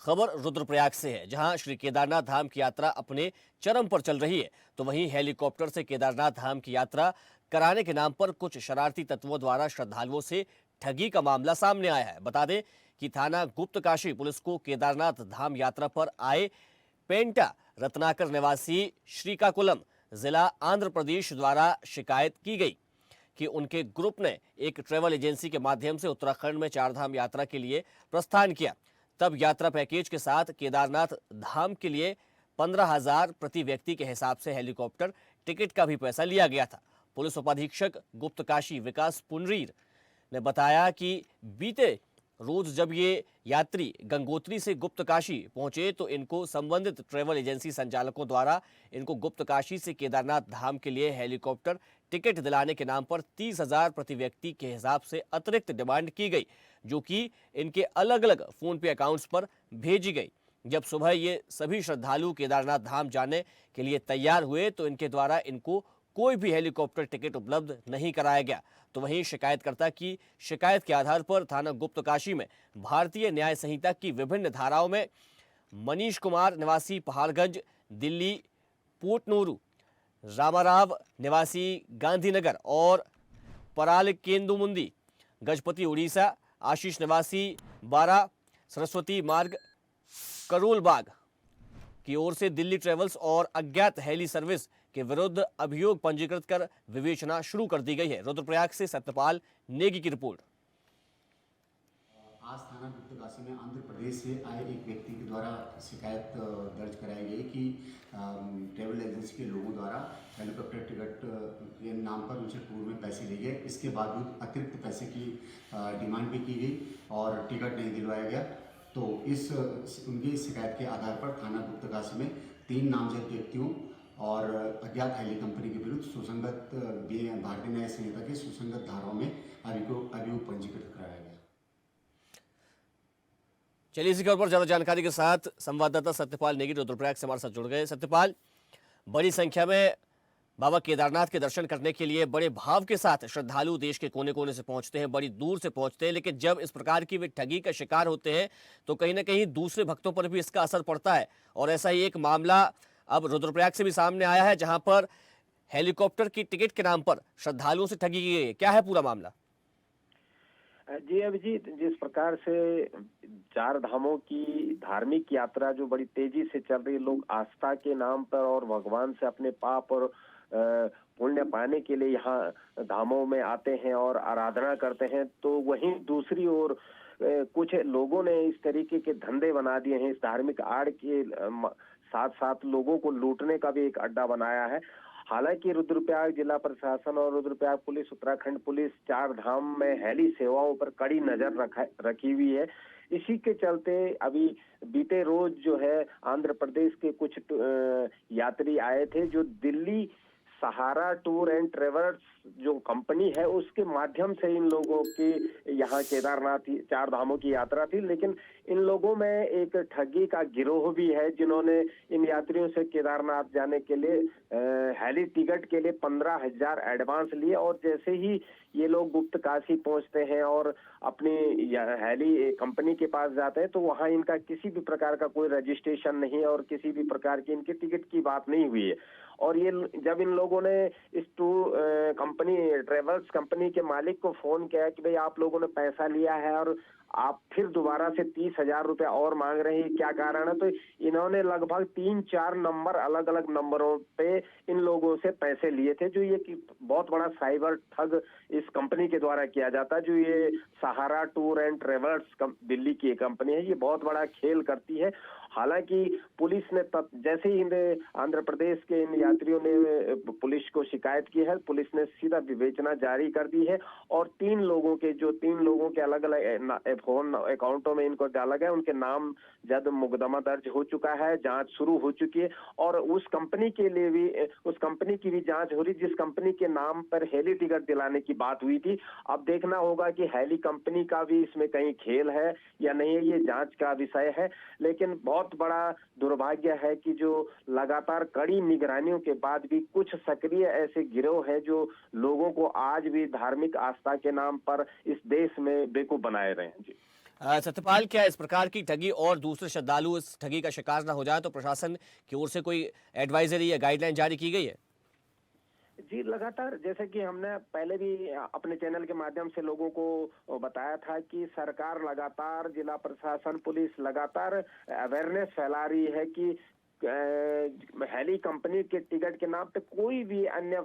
खबर रुद्रप्रयाग से है, जहां श्री केदारनाथ धाम की यात्रा अपने चरम पर चल रही है। तो वहीं हेलीकॉप्टर से केदारनाथ धाम की यात्रा कराने के नाम पर कुछ शरारती तत्वों द्वारा श्रद्धालुओं से ठगी का मामला सामने आया है। बता दें कि थाना गुप्तकाशी पुलिस को केदारनाथ धाम यात्रा पर आए पेंटा रत्नाकर निवासी श्रीकाकुलम, जिला आंध्र प्रदेश द्वारा शिकायत की गई कि उनके ग्रुप ने एक ट्रैवल एजेंसी के माध्यम से उत्तराखंड में चारधाम यात्रा के लिए प्रस्थान किया। तब यात्रा पैकेज के साथ केदारनाथ धाम के लिए 15,000 प्रति व्यक्ति के हिसाब से हेलीकॉप्टर टिकट का भी पैसा लिया गया था। पुलिस उपाधीक्षक गुप्तकाशी विकास पुनरीर ने बताया कि बीते रोज जब ये यात्री गंगोत्री से गुप्तकाशी पहुंचे तो इनको संबंधित ट्रैवल एजेंसी संचालकों द्वारा इनको गुप्तकाशी से केदारनाथ धाम के लिए हेलीकॉप्टर टिकट दिलाने के नाम पर 30,000 प्रति व्यक्ति के हिसाब से अतिरिक्त डिमांड की गई, जो कि इनके अलग अलग फोन पे अकाउंट्स पर भेजी गई। जब सुबह ये सभी श्रद्धालु केदारनाथ धाम जाने के लिए तैयार हुए तो इनके द्वारा इनको कोई भी हेलीकॉप्टर टिकट उपलब्ध नहीं कराया गया। तो वहीं शिकायतकर्ता की शिकायत के आधार पर थाना गुप्तकाशी में भारतीय न्याय संहिता की विभिन्न धाराओं में मनीष कुमार निवासी पहाड़गंज दिल्ली, पोटनूरू रामाराव निवासी गांधीनगर और पराल केंदुमुंदी गजपति उड़ीसा, आशीष निवासी बारा सरस्वती मार्ग करोल बाग की ओर से दिल्ली ट्रेवल्स और अज्ञात हेली सर्विस के विरुद्ध अभियोग पंजीकृत कर विवेचना शुरू कर दी गई है। रुद्रप्रयाग से सत्यपाल नेगी की रिपोर्ट। आज थाना गुप्तकाशी में आंध्र प्रदेश से आए एक व्यक्ति के द्वारा शिकायत दर्ज कराई गई कि ट्रैवल एजेंसी के लोगों द्वारा हेलीकॉप्टर टिकट के नाम पर उनसे टूर में पैसे लिए गए। इसके बावजूद अतिरिक्त पैसे की डिमांड भी की गई और टिकट नहीं दिलवाया गया। तो उनकी शिकायत के आधार पर थाना गुप्तकाशी में 3 नामजद व्यक्तियों और अज्ञात हेली कंपनी के विरुद्ध सुसंगत भारतीय न्याय संहिता के सुसंगत धाराओं में अभियोग पंजीकृत कराया गया। चलिए इसी खबर पर ज्यादा जानकारी के साथ संवाददाता सत्यपाल नेगी रुद्रप्रयाग से हमारे साथ जुड़ गए। सत्यपाल, बड़ी संख्या में बाबा केदारनाथ के दर्शन करने के लिए बड़े भाव के साथ श्रद्धालु देश के कोने कोने से पहुंचते हैं, बड़ी दूर से पहुंचते हैं, लेकिन जब इस प्रकार की वे ठगी का शिकार होते हैं तो कहीं ना कहीं दूसरे भक्तों पर भी इसका असर पड़ता है। और ऐसा ही एक मामला अब रुद्रप्रयाग से भी सामने आया है, जहां पर हेलीकॉप्टर की टिकट के नाम पर श्रद्धालुओं से ठगी की गई है। क्या है पूरा मामला? जी अभिजीत, जिस प्रकार से चार धामों की धार्मिक यात्रा जो बड़ी तेजी से चल रही है, लोग आस्था के नाम पर और भगवान से अपने पाप और पुण्य पाने के लिए यहाँ धामों में आते हैं और आराधना करते हैं, तो वहीं दूसरी ओर कुछ लोगों ने इस तरीके के धंधे बना दिए हैं। इस धार्मिक आड़ के साथ साथ लोगों को लूटने का भी एक अड्डा बनाया है। हालांकि रुद्रप्रयाग जिला प्रशासन और रुद्रप्रयाग पुलिस, उत्तराखंड पुलिस चार धाम में हेली सेवाओं पर कड़ी नजर रखी हुई है। इसी के चलते अभी बीते रोज जो है आंध्र प्रदेश के कुछ यात्री आए थे जो दिल्ली सहारा टूर एंड ट्रेवल्स जो कंपनी है उसके माध्यम से इन लोगों की यहाँ केदारनाथ चार धामों की यात्रा थी। लेकिन इन लोगों में एक ठगी का गिरोह भी है जिन्होंने इन यात्रियों से केदारनाथ जाने के लिए हेली टिकट के लिए 15,000 एडवांस लिए और जैसे ही ये लोग गुप्तकाशी पहुंचते हैं और अपनी हेली कंपनी के पास जाते हैं तो वहां इनका किसी भी प्रकार का कोई रजिस्ट्रेशन नहीं है और किसी भी प्रकार की इनके टिकट की बात नहीं हुई है। और ये जब इन लोगों ने इस टूर कंपनी ट्रेवल्स कंपनी के मालिक को फोन किया कि भाई आप लोगों ने पैसा लिया है और आप फिर दोबारा से 30,000 रुपए और मांग रहे हैं, क्या कारण है, तो इन्होंने लगभग 3-4 नंबर अलग अलग नंबरों पे इन लोगों से पैसे लिए थे। जो ये बहुत बड़ा साइबर ठग इस कंपनी के द्वारा किया जाता है, जो ये सहारा टूर एंड ट्रेवल्स दिल्ली की कंपनी है, ये बहुत बड़ा खेल करती है। हालांकि पुलिस ने जैसे ही आंध्र प्रदेश के इन यात्रियों ने पुलिस को शिकायत की है, पुलिस ने सीधा विवेचना जारी कर दी है और 3 लोगों के अलग अलग फोन अकाउंटों में इनको डाला गया, उनके नाम जद मुकदमा दर्ज हो चुका है, जांच शुरू हो चुकी है और उस कंपनी के लिए भी उस कंपनी की भी जांच हो रही जिस कंपनी के नाम पर हेली टिकट दिलाने की बात हुई थी। अब देखना होगा कि हेली कंपनी का भी इसमें कहीं खेल है या नहीं है, ये जांच का विषय है। लेकिन बहुत बड़ा दुर्भाग्य है कि जो लगातार कड़ी निगरानियों के बाद भी कुछ सक्रिय ऐसे गिरोह हैं जो लोगों को आज भी धार्मिक आस्था के नाम पर इस देश में बेवकूफ बनाए रहे हैं। जी सत्यपाल, क्या इस प्रकार की ठगी और दूसरे श्रद्धालु इस ठगी का शिकार न हो जाए तो प्रशासन की ओर से कोई एडवाइजरी या गाइडलाइन जारी की गई है? जी, लगातार जैसे कि हमने पहले भी अपने चैनल के माध्यम से लोगों को बताया था कि सरकार लगातार, जिला प्रशासन, पुलिस लगातार अवेयरनेस फैला रही है कि हेली कंपनी के टिकट के नाम पे कोई भी अन्य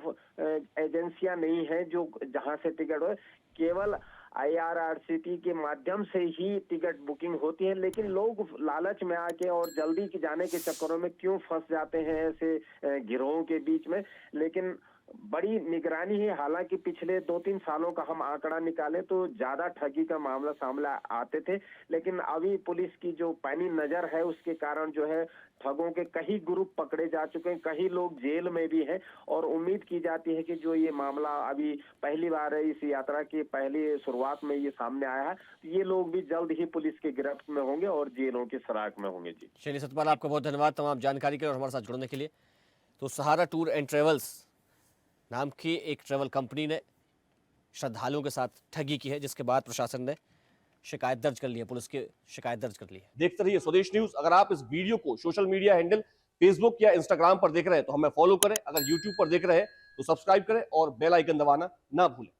एजेंसियां नहीं है जो जहां से टिकट हो, केवल IRRCT के माध्यम से ही टिकट बुकिंग होती है। लेकिन लोग लालच में आके और जल्दी के जाने के चक्करों में क्यों फंस जाते हैं ऐसे गिरोहों के बीच में। लेकिन बड़ी निगरानी है, हालांकि पिछले 2-3 सालों का हम आंकड़ा निकालें तो ज्यादा ठगी का मामला सामने आते थे, लेकिन अभी पुलिस की जो पैनी नजर है उसके कारण जो है ठगों के कई ग्रुप पकड़े जा चुके हैं, कई लोग जेल में भी हैं और उम्मीद की जाती है कि जो ये मामला अभी पहली बार है इस यात्रा की पहली शुरुआत में ये सामने आया है, ये लोग भी जल्द ही पुलिस के गिरफ्त में होंगे और जेलों की सराख में होंगे। जी चलिए सतपाल, आपका बहुत धन्यवाद तमाम जानकारी के लिए और हमारे साथ जुड़ने के लिए। तो सहारा टूर एंड ट्रेवल्स नाम की एक ट्रैवल कंपनी ने श्रद्धालुओं के साथ ठगी की है, जिसके बाद प्रशासन ने शिकायत दर्ज कर ली है, पुलिस की शिकायत दर्ज कर ली है। देखते रहिए स्वदेश न्यूज। अगर आप इस वीडियो को सोशल मीडिया हैंडल फेसबुक या इंस्टाग्राम पर देख रहे हैं तो हमें फॉलो करें, अगर यूट्यूब पर देख रहे हैं तो सब्सक्राइब करें और बेल आइकन दबाना ना भूलें।